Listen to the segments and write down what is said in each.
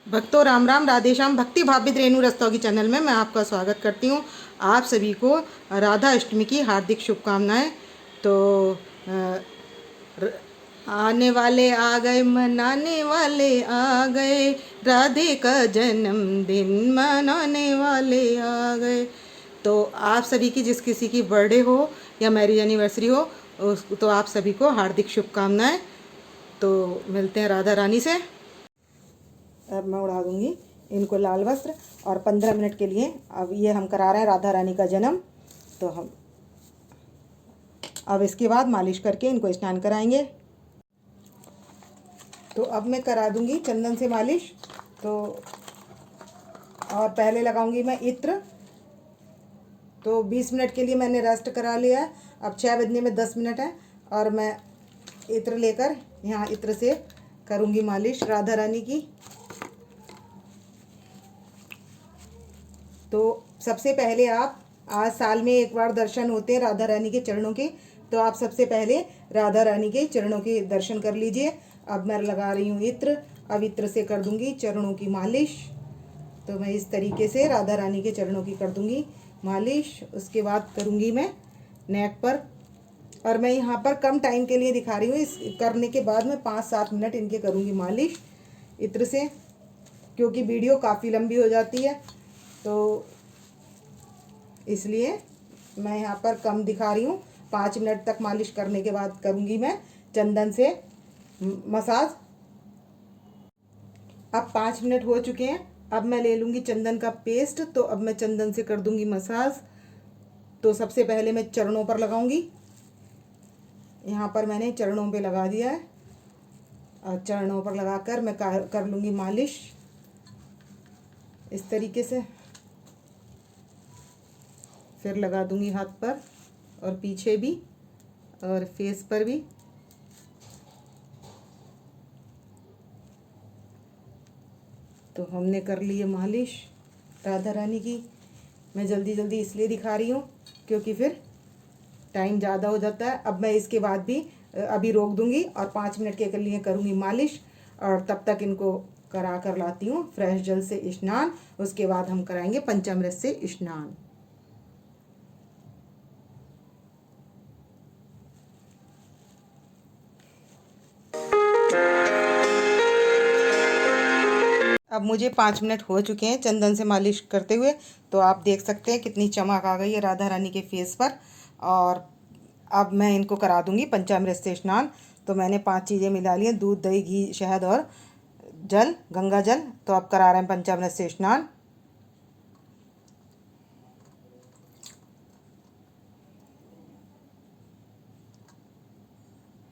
भक्तों राम राम, राधे श्याम। भक्ति भावित रेणु रस्तोगी चैनल में मैं आपका स्वागत करती हूँ। आप सभी को राधा अष्टमी की हार्दिक शुभकामनाएं। तो अ, र- आने वाले आ गए, मनाने वाले आ गए, राधे का जन्मदिन मनाने वाले आ गए। तो आप सभी की, जिस किसी की बर्थडे हो या मैरिज एनिवर्सरी हो, तो आप सभी को हार्दिक शुभकामनाएं। तो मिलते हैं राधा रानी से। अब मैं उड़ा दूंगी इनको लाल वस्त्र, और 15 मिनट के लिए अब ये हम करा रहे हैं राधा रानी का जन्म। तो हम अब इसके बाद मालिश करके इनको स्नान कराएंगे। तो अब मैं करा दूंगी चंदन से मालिश। तो और पहले लगाऊंगी मैं इत्र। तो 20 मिनट के लिए मैंने रेस्ट करा लिया है। अब 6 बजने में 10 मिनट है, और मैं इत्र लेकर यहाँ इत्र से करूँगी मालिश राधा रानी की। तो सबसे पहले आप, आज साल में एक बार दर्शन होते हैं राधा रानी के चरणों के, तो आप सबसे पहले राधा रानी के चरणों के दर्शन कर लीजिए। अब मैं लगा रही हूँ इत्र। अब इत्र से कर दूंगी चरणों की मालिश। तो मैं इस तरीके से राधा रानी के चरणों की कर दूंगी मालिश। उसके बाद करूंगी मैं नेक पर। और मैं यहाँ पर कम टाइम के लिए दिखा रही हूँ। इस करने के बाद मैं 5-7 मिनट इनके करूँगी मालिश इत्र से, क्योंकि वीडियो काफ़ी लंबी हो जाती है। तो इसलिए मैं यहाँ पर कम दिखा रही हूँ। 5 मिनट तक मालिश करने के बाद करूँगी मैं चंदन से मसाज। अब 5 मिनट हो चुके हैं। अब मैं ले लूँगी चंदन का पेस्ट। तो अब मैं चंदन से कर दूँगी मसाज। तो सबसे पहले मैं चरणों पर लगाऊंगी। यहाँ पर मैंने चरणों पे लगा दिया है, और चरणों पर लगाकर मैं कर लूँगी मालिश इस तरीके से। फिर लगा दूँगी हाथ पर, और पीछे भी, और फेस पर भी। तो हमने कर ली है मालिश राधा रानी की। मैं जल्दी जल्दी इसलिए दिखा रही हूँ क्योंकि फिर टाइम ज़्यादा हो जाता है। अब मैं इसके बाद भी अभी रोक दूँगी और 5 मिनट के लिए करूँगी मालिश, और तब तक इनको करा कर लाती हूँ फ्रेश जल से स्नान। उसके बाद हम कराएंगे पंचामृत से स्नान। अब मुझे 5 मिनट हो चुके हैं चंदन से मालिश करते हुए। तो आप देख सकते हैं कितनी चमक आ गई है राधा रानी के फेस पर। और अब मैं इनको करा दूंगी पंचामृत से स्नान। तो मैंने 5 चीज़ें मिला ली हैं: दूध, दही, घी, शहद और जल, गंगा जल। तो अब करा रहे हैं पंचामृत से स्नान।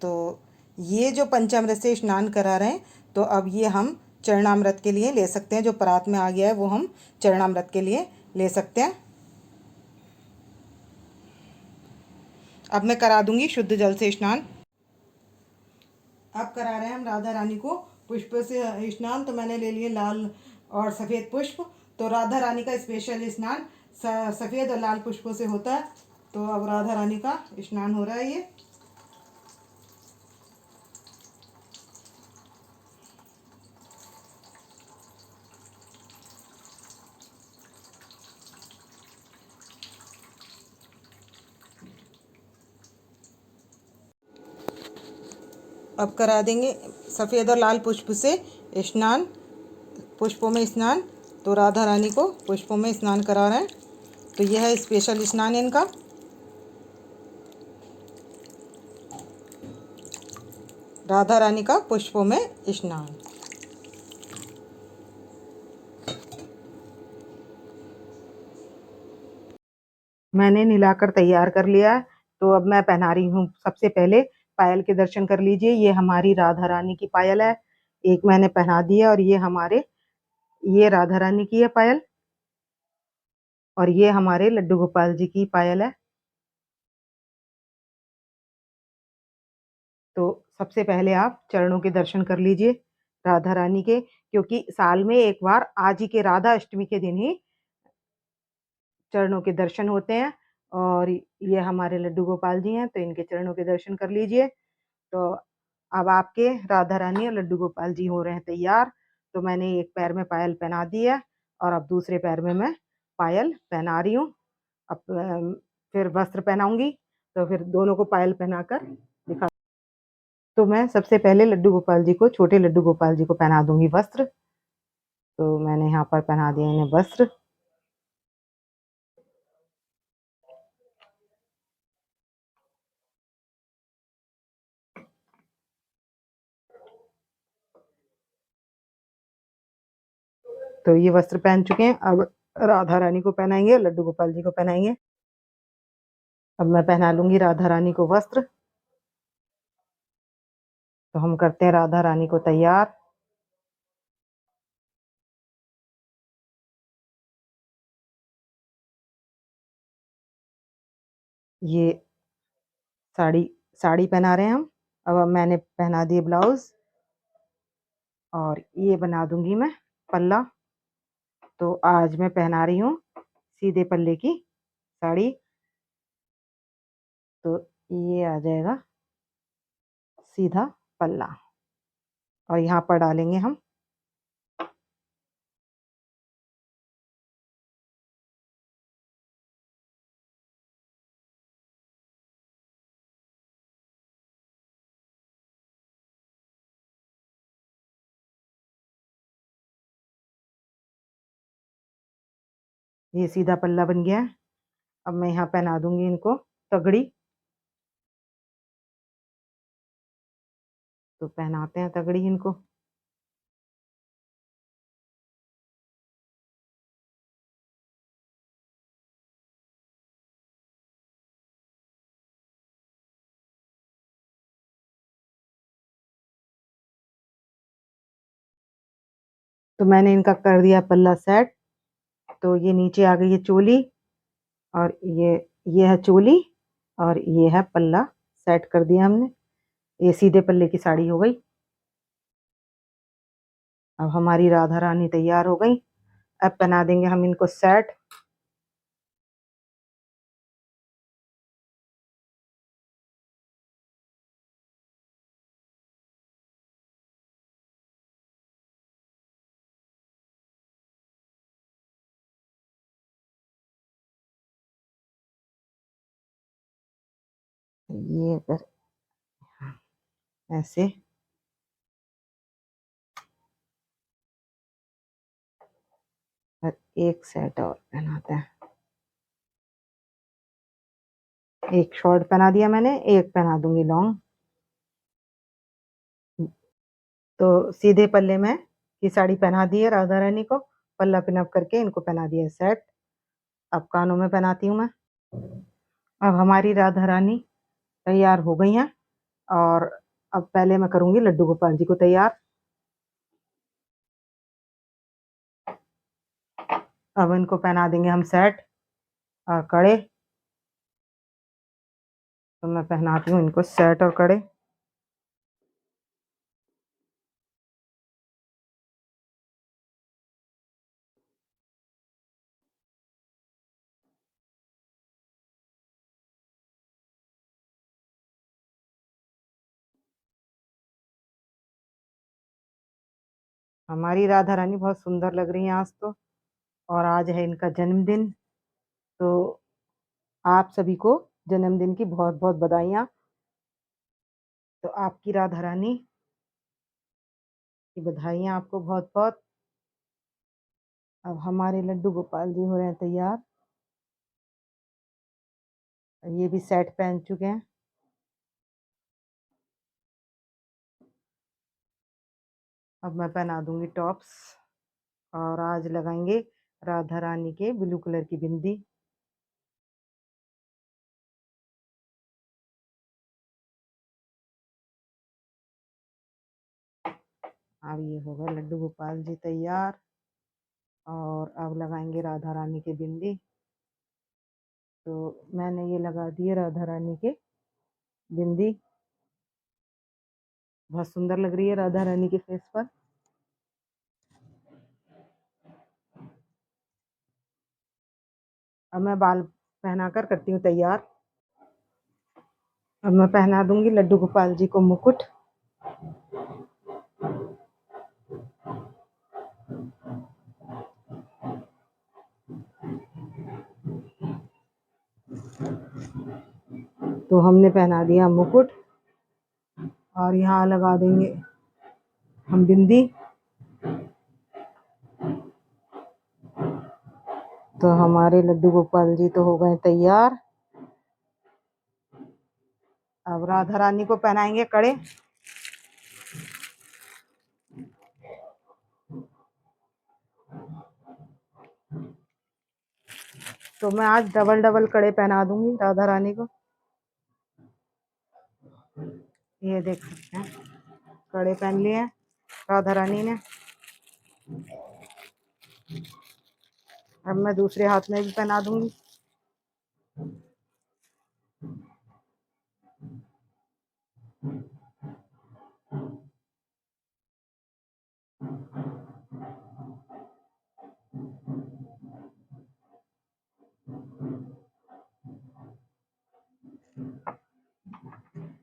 तो ये जो पंचामृत से स्नान करा रहे हैं, तो अब ये हम चरणामृत के लिए ले सकते हैं। जो परात में आ गया है वो हम चरणामृत के लिए ले सकते हैं। अब मैं करा दूंगी शुद्ध जल से स्नान। अब करा रहे हैं हम राधा रानी को पुष्प से स्नान। तो मैंने ले लिए लाल और सफ़ेद पुष्प। तो राधा रानी का स्पेशल स्नान सफ़ेद और लाल पुष्पों से होता है। तो अब राधा रानी का स्नान हो रहा है ये। अब करा देंगे सफ़ेद और लाल पुष्प से स्नान, पुष्पों में स्नान। तो राधा रानी को पुष्पों में स्नान करा रहे हैं। तो यह है स्पेशल स्नान इनका। राधा रानी का पुष्पों में स्नान। मैंने नहलाकर तैयार कर लिया है। तो अब मैं पहना रही हूँ सबसे पहले पायल के दर्शन कर लीजिए। ये हमारी राधा रानी की पायल है। एक मैंने पहना दी है, और ये राधा रानी की है पायल, और ये हमारे लड्डू गोपाल जी की पायल है। तो सबसे पहले आप चरणों के दर्शन कर लीजिए राधा रानी के, क्योंकि साल में एक बार आज ही के राधा अष्टमी के दिन ही चरणों के दर्शन होते हैं। और ये हमारे लड्डू गोपाल जी हैं, तो इनके चरणों के दर्शन कर लीजिए। तो अब आपके राधा रानी और लड्डू गोपाल जी हो रहे हैं तैयार। तो मैंने एक पैर में पायल पहना दी है और अब दूसरे पैर में मैं पायल पहना रही हूँ। अब फिर वस्त्र पहनाऊंगी, तो फिर दोनों को पायल पहनाकर दिखा। तो मैं सबसे पहले लड्डू गोपाल जी को, छोटे लड्डू गोपाल जी को पहना दूंगी वस्त्र। तो मैंने यहाँ पर पहना दिया इन्हें वस्त्र। तो ये वस्त्र पहन चुके हैं। अब राधा रानी को पहनाएंगे, लड्डू गोपाल जी को पहनाएंगे। अब मैं पहना लूंगी राधा रानी को वस्त्र। तो हम करते हैं राधा रानी को तैयार। ये साड़ी साड़ी पहना रहे हैं हम। अब मैंने पहना दिए ब्लाउज और ये बना दूंगी मैं पल्ला। तो आज मैं पहना रही हूँ सीधे पल्ले की साड़ी। तो ये आ जाएगा सीधा पल्ला और यहाँ पर डालेंगे हम ये सीधा पल्ला बन गया है। अब मैं यहाँ पहना दूंगी इनको तगड़ी। तो पहनाते हैं तगड़ी इनको। तो मैंने इनका कर दिया पल्ला सेट। तो ये नीचे आ गई है चोली और ये है चोली और ये है पल्ला। सेट कर दिया हमने। ये सीधे पल्ले की साड़ी हो गई। अब हमारी राधा रानी तैयार हो गई। अब पहना देंगे हम इनको सेट। ये अगर ऐसे और एक सेट और पहनाते हैं। एक शॉर्ट पहना दिया मैंने, एक पहना दूंगी लॉन्ग। तो सीधे पल्ले में ये साड़ी पहना दी है राधा रानी को। पल्ला पिनअप करके इनको पहना दिया सेट। अब कानों में पहनाती हूँ मैं। अब हमारी राधा रानी तैयार हो गई हैं और अब पहले मैं करूंगी लड्डू गोपाल जी को तैयार। अब इनको पहना देंगे हम सेट और कड़े। तो मैं पहनाती हूँ इनको सेट और कड़े। हमारी राधा रानी बहुत सुंदर लग रही है आज तो। और आज है इनका जन्मदिन। तो आप सभी को जन्मदिन की बहुत बहुत बधाइयाँ। तो आपकी राधा रानी की बधाइयाँ आपको बहुत बहुत। अब हमारे लड्डू गोपाल जी हो रहे हैं तैयार। ये भी सेट पहन चुके हैं। अब मैं पहना दूंगी टॉप्स और आज लगाएंगे राधा रानी के ब्लू कलर की बिंदी। अब ये होगा लड्डू गोपाल जी तैयार और अब लगाएंगे राधा रानी की बिंदी। तो मैंने ये लगा दी है राधा रानी के बिंदी। बहुत सुंदर लग रही है राधा रानी के फेस पर। अब मैं बाल पहनाकर करती हूँ तैयार। अब मैं पहना दूंगी लड्डू गोपाल जी को मुकुट। तो हमने पहना दिया मुकुट और यहाँ लगा देंगे हम बिंदी। तो हमारे लड्डू गोपाल जी तो हो गए तैयार। अब राधा रानी को पहनाएंगे कड़े। तो मैं आज डबल डबल कड़े पहना दूंगी राधा रानी को। ये देख सकते हैं कड़े पहन लिए हैं राधा रानी ने। अब मैं दूसरे हाथ में भी पहना दूंगी।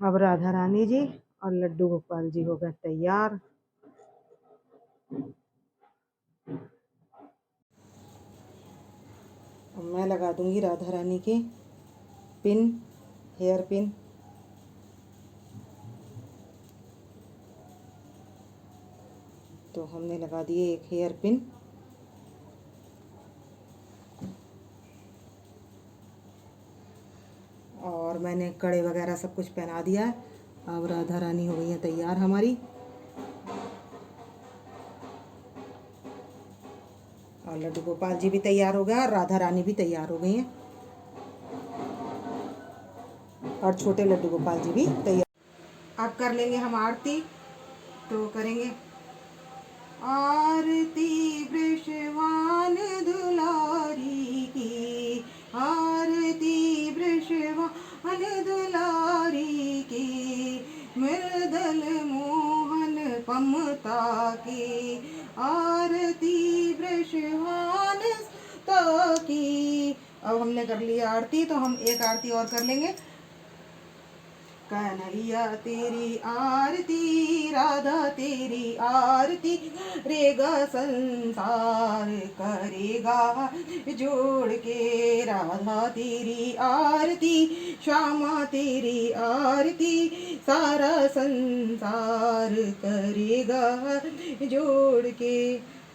अब राधा रानी जी और लड्डू गोपाल जी हो गए तैयार। अब मैं लगा दूंगी राधा रानी की पिन, हेयर पिन। तो हमने लगा दिए एक हेयर पिन। और मैंने कड़े वगैरह सब कुछ पहना दिया है। अब राधा रानी हो गई है तैयार हमारी। और लड्डू गोपाल जी भी तैयार हो गए और राधा रानी भी तैयार हो गई हैं और छोटे लड्डू गोपाल जी भी तैयार। अब कर लेंगे हम आरती। तो करेंगे आरती वृषवान दुलारी की, आरती वृषवान दुलारी की, मृदल मोहन पमता की, आरती वृषवान की। अब हमने कर लिया आरती, तो हम एक आरती और कर लेंगे। कन्हैया तेरी आरती, राधा तेरी आरती, करेगा संसार करेगा जोड़ के। राधा तेरी आरती, श्यामा तेरी आरती, सारा संसार करेगा जोड़ के।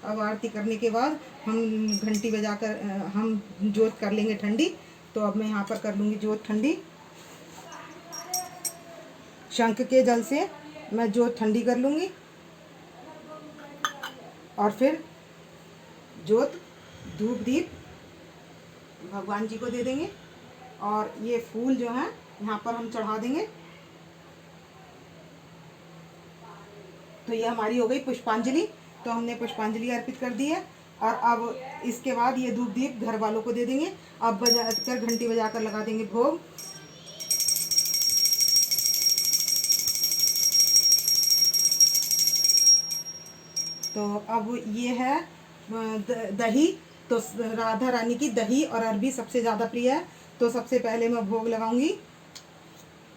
अब आरती करने के बाद हम घंटी बजाकर हम जोत कर लेंगे ठंडी। तो अब मैं यहाँ पर कर लूँगी जोत ठंडी। शंख के जल से मैं जोत ठंडी कर लूँगी और फिर जोत धूप दीप भगवान जी को दे देंगे। और ये फूल जो है यहाँ पर हम चढ़ा देंगे। तो ये हमारी हो गई पुष्पांजलि। तो हमने पुष्पांजलि अर्पित कर दी है। और अब इसके बाद ये धूप दीप घर वालों को दे देंगे। अब बजाकर घंटी बजाकर लगा देंगे भोग। तो अब ये है दही। तो राधा रानी की दही और अरबी सबसे ज़्यादा प्रिय है। तो सबसे पहले मैं भोग लगाऊंगी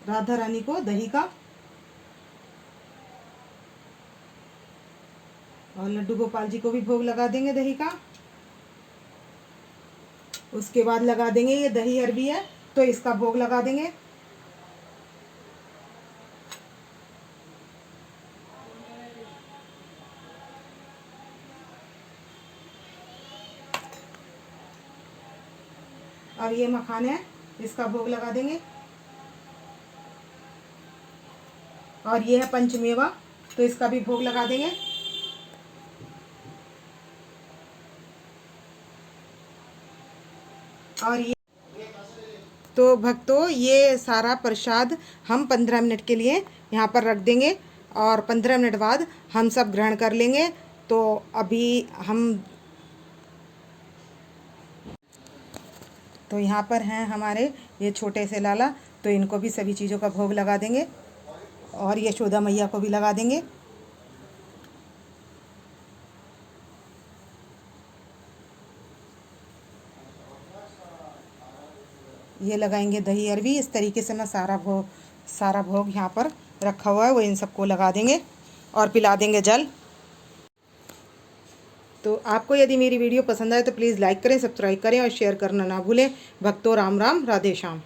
राधा रानी को दही का। और लड्डू गोपाल जी को भी भोग लगा देंगे दही का। उसके बाद लगा देंगे ये दही अरबी है तो इसका भोग लगा देंगे। और ये मखान है इसका भोग लगा देंगे। और ये है पंचमेवा तो इसका भी भोग लगा देंगे। और ये तो भक्तों ये सारा प्रसाद हम 15 मिनट के लिए यहाँ पर रख देंगे और 15 मिनट बाद हम सब ग्रहण कर लेंगे। तो अभी हम तो यहाँ पर हैं हमारे ये छोटे से लाला। तो इनको भी सभी चीज़ों का भोग लगा देंगे और यशोदा मैया को भी लगा देंगे। ये लगाएंगे दही अरबी। इस तरीके से मैं सारा भोग यहाँ पर रखा हुआ है वो इन सबको लगा देंगे और पिला देंगे जल। तो आपको यदि मेरी वीडियो पसंद आए तो प्लीज़ लाइक करें, सब्सक्राइब करें और शेयर करना ना भूलें। भक्तों राम राम, राधे श्याम।